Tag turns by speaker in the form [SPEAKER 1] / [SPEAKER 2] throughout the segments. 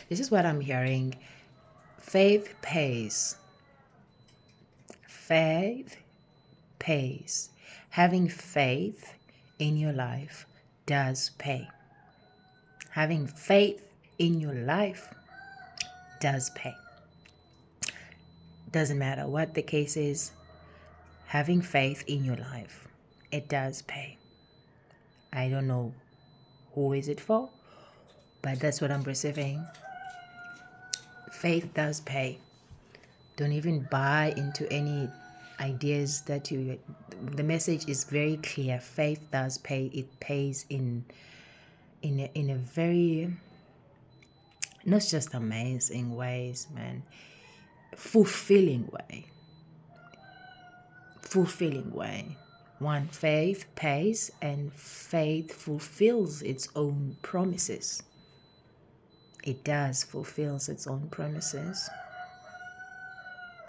[SPEAKER 1] This is what I'm hearing. Faith pays. Faith pays. Having faith in your life does pay. Having faith in your life does pay. Doesn't matter what the case is, having faith in your life, it does pay. I don't know who is it for, but that's what I'm receiving. Faith does pay. Don't even buy into any ideas that the message is very clear. Faith does pay. It pays in a very, not just amazing ways, man, fulfilling way. One, faith pays, and faith fulfills its own promises. It does fulfills its own promises.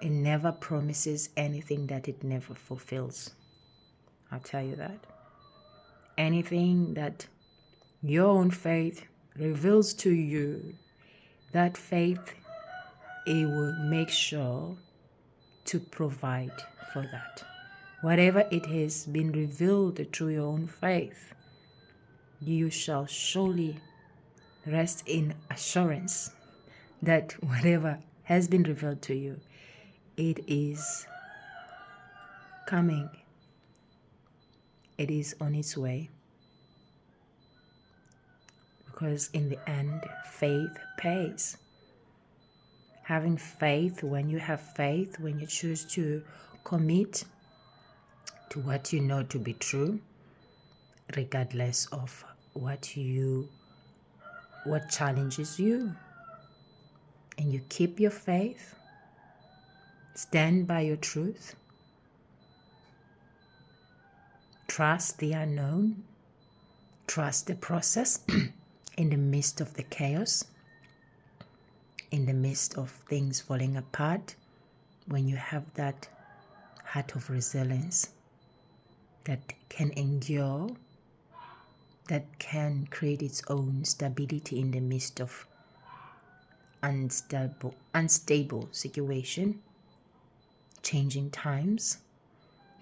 [SPEAKER 1] It never promises anything that it never fulfills. I'll tell you that. Anything that your own faith reveals to you, that faith, it will make sure to provide for that. Whatever it has been revealed through your own faith, you shall surely rest in assurance that whatever has been revealed to you, it is coming. It is on its way. Because in the end, faith pays. Having faith, when you have faith, when you choose to commit to what you know to be true, regardless of what challenges you, and you keep your faith, stand by your truth, trust the unknown, trust the process in the midst of the chaos, in the midst of things falling apart. When you have that heart of resilience that can endure, that can create its own stability in the midst of unstable situation, changing times,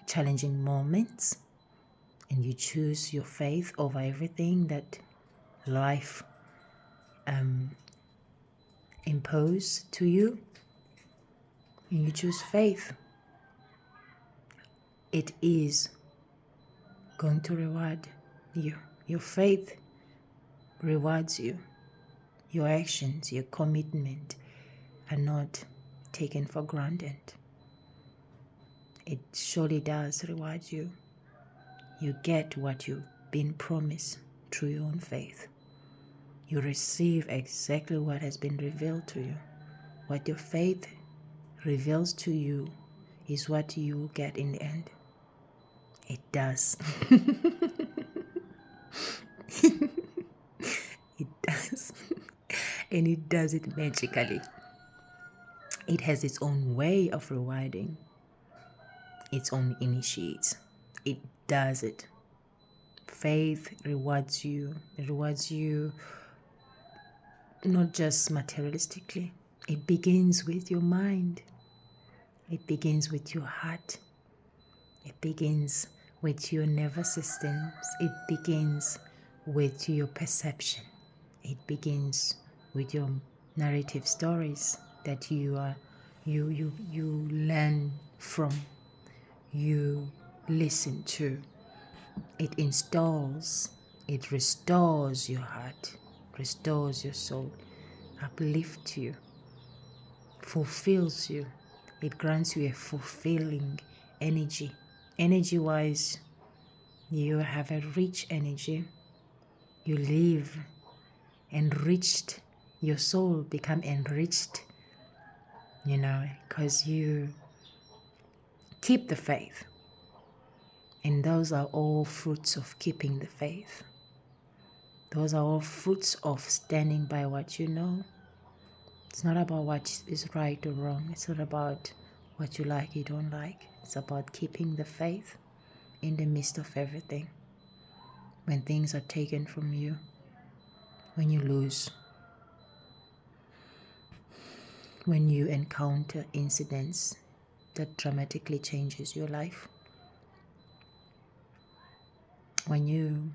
[SPEAKER 1] challenging moments, and you choose your faith over everything that life impose to you, and you choose faith, it is going to reward you. Your faith rewards you. Your actions, your commitment are not taken for granted. It surely does reward you. You get what you've been promised through your own faith. You receive exactly what has been revealed to you. What your faith reveals to you is what you will get in the end. It does. It does. And it does it magically. It has its own way of rewarding, its own initiates. It does it. Faith rewards you. It rewards you not just materialistically. It begins with your mind. It begins with your heart. It begins with your nervous systems. It begins with your perception. It begins with your narrative stories that you learn from, you listen to. It installs, it restores your heart, restores your soul, uplifts you, fulfills you. It grants you a fulfilling energy. Energy-wise, you have a rich energy. You live enriched. Your soul become enriched, because you keep the faith. And those are all fruits of keeping the faith. Those are all fruits of standing by what you know. It's not about what is right or wrong. It's not about what you like, you don't like. It's about keeping the faith in the midst of everything. When things are taken from you, when you lose, when you encounter incidents that dramatically changes your life, when you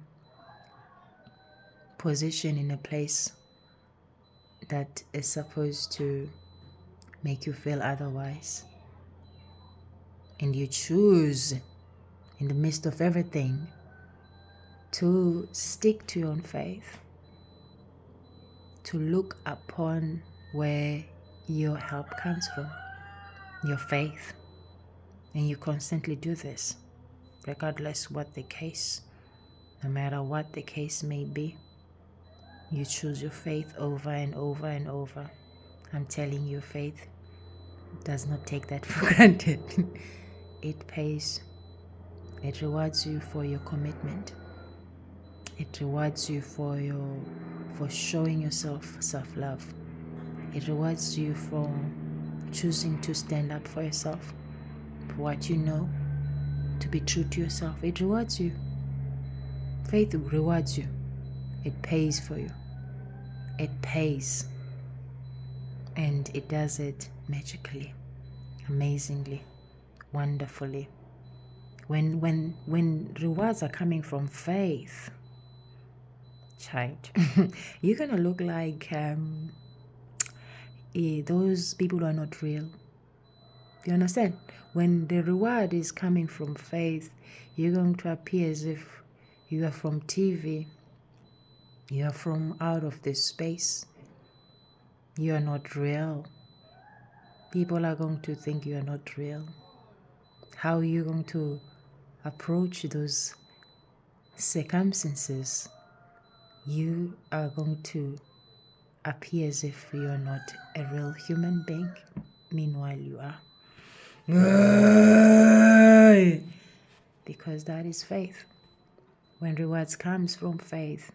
[SPEAKER 1] position in a place that is supposed to make you feel otherwise, and you choose in the midst of everything to stick to your own faith, to look upon where your help comes from, your faith. And you constantly do this, regardless what the case, no matter what the case may be. You choose your faith over and over and over. I'm telling you, faith does not take that for granted. It pays. It rewards you for your commitment. It rewards you for showing yourself self-love. It rewards you for choosing to stand up for yourself, for what you know, to be true to yourself. It rewards you. Faith rewards you. It pays for you. It pays. And it does it magically, amazingly, wonderfully. When rewards are coming from faith, child, you're gonna look like those people who are not real. You understand? When the reward is coming from faith, you're going to appear as if you are from TV. You are from out of this space. You are not real. People are going to think you are not real. How are you going to approach those circumstances? You are going to appear as if you are not a real human being. Meanwhile, you are. Because that is faith. When rewards comes from faith,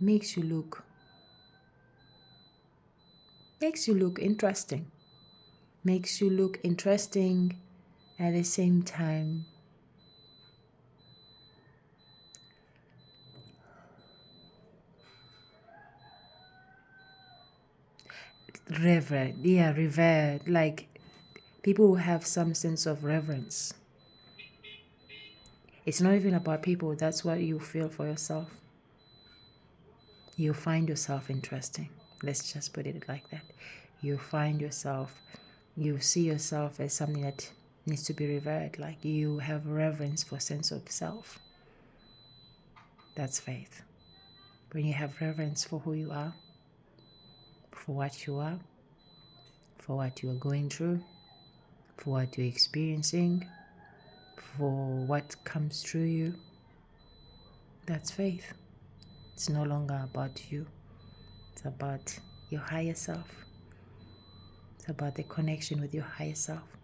[SPEAKER 1] makes you look interesting. Makes you look interesting at the same time. Revered, like people who have some sense of reverence. It's not even about people, that's what you feel for yourself. You find yourself interesting. Let's just put it like that. You see yourself as something that needs to be revered, like you have reverence for sense of self. That's faith. When you have reverence for who you are, for what you are, for what you are going through, for what you're experiencing, for what comes through you, that's faith. It's no longer about you. It's about your higher self. It's about the connection with your higher self.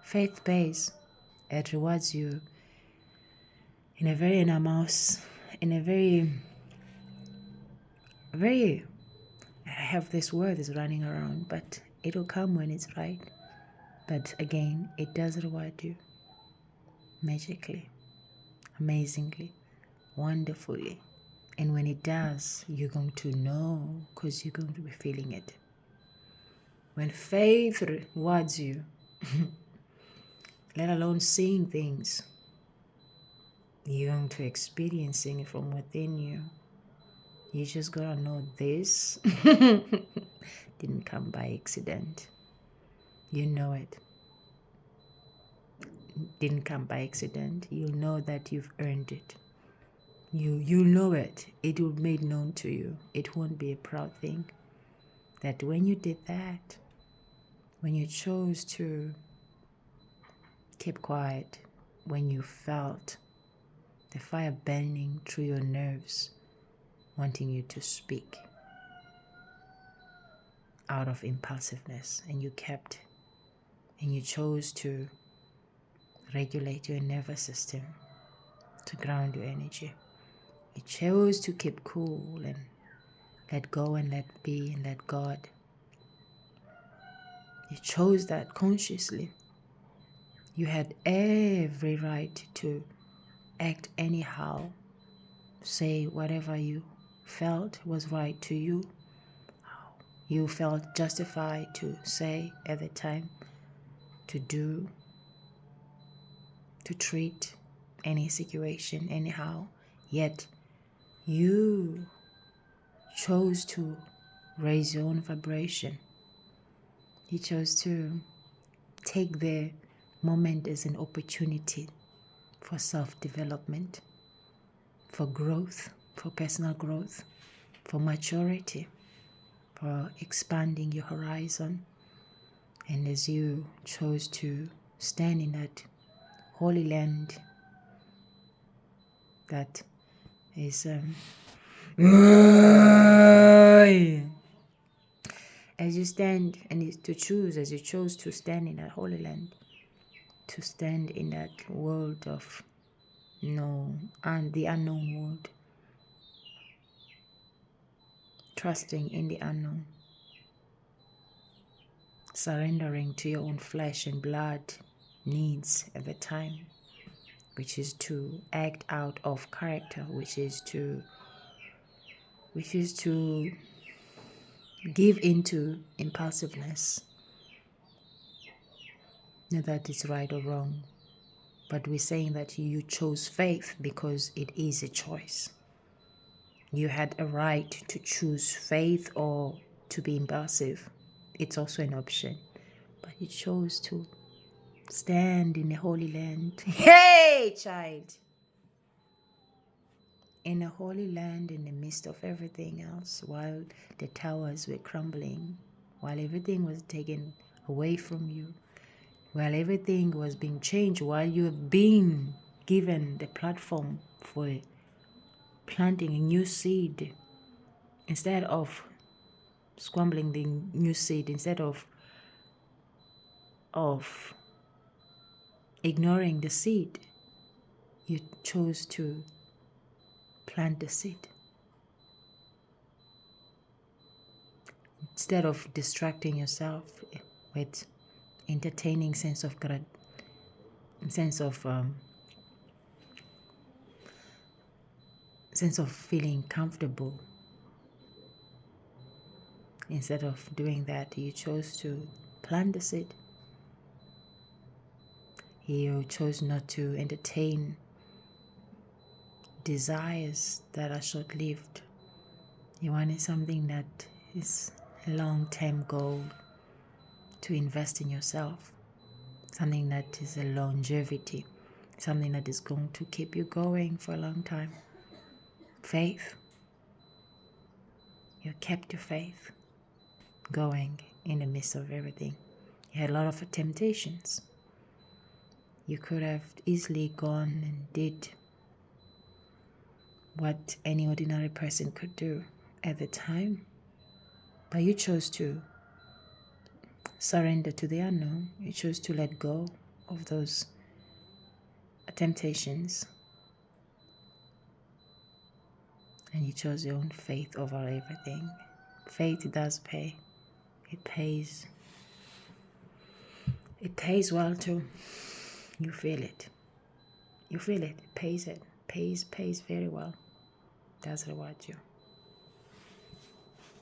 [SPEAKER 1] Faith pays. It rewards you in a very I have this word is running around, but it'll come when it's right. But again, it does reward you magically, amazingly, wonderfully. And when it does, you're going to know, because you're going to be feeling it. When faith rewards you, let alone seeing things, you're going to experiencing it from within you. You just gotta know this didn't come by accident. You know it. Didn't come by accident. You'll know that you've earned it. You know it. It will be made known to you. It won't be a proud thing. That when you did that, when you chose to keep quiet, when you felt the fire burning through your nerves, wanting you to speak out of impulsiveness, and you kept, and you chose to regulate your nervous system, to ground your energy. You chose to keep cool and let go and let be and let God. You chose that consciously. You had every right to act anyhow, say whatever you felt was right to you, you felt justified to say at the time, to do, to treat any situation anyhow, yet you chose to raise your own vibration. You chose to take the moment as an opportunity for self-development, for growth, for personal growth, for maturity, for expanding your horizon. And as you chose to stand in that holy land that is as you stand and to choose, as you chose to stand in that holy land, to stand in that world of the unknown world, trusting in the unknown, surrendering to your own flesh and blood needs at the time, which is to act out of character, which is to give into impulsiveness. Not that it's right or wrong, but we're saying that you chose faith because it is a choice. You had a right to choose faith or to be impulsive. It's also an option. But you chose to stand in the Holy Land. Hey, child! In a holy land in the midst of everything else, while the towers were crumbling, while everything was taken away from you, while everything was being changed, while you have been given the platform for planting a new seed, instead of squambling the new seed, instead of ignoring the seed, you chose to plant the seed. Instead of distracting yourself with entertaining sense of feeling comfortable, instead of doing that, you chose to plant the seed. You chose not to entertain desires that are short-lived. You wanted something that is a long-term goal, to invest in yourself, something that is a longevity, something that is going to keep you going for a long time. Faith. You kept your faith going in the midst of everything. You had a lot of temptations. You could have easily gone and did what any ordinary person could do at the time, but you chose to surrender to the unknown. You chose to let go of those temptations, and you chose your own faith over everything. Faith does pay. It pays. It pays well too. You feel it. You feel it. It pays it. Pays very well. Does reward you.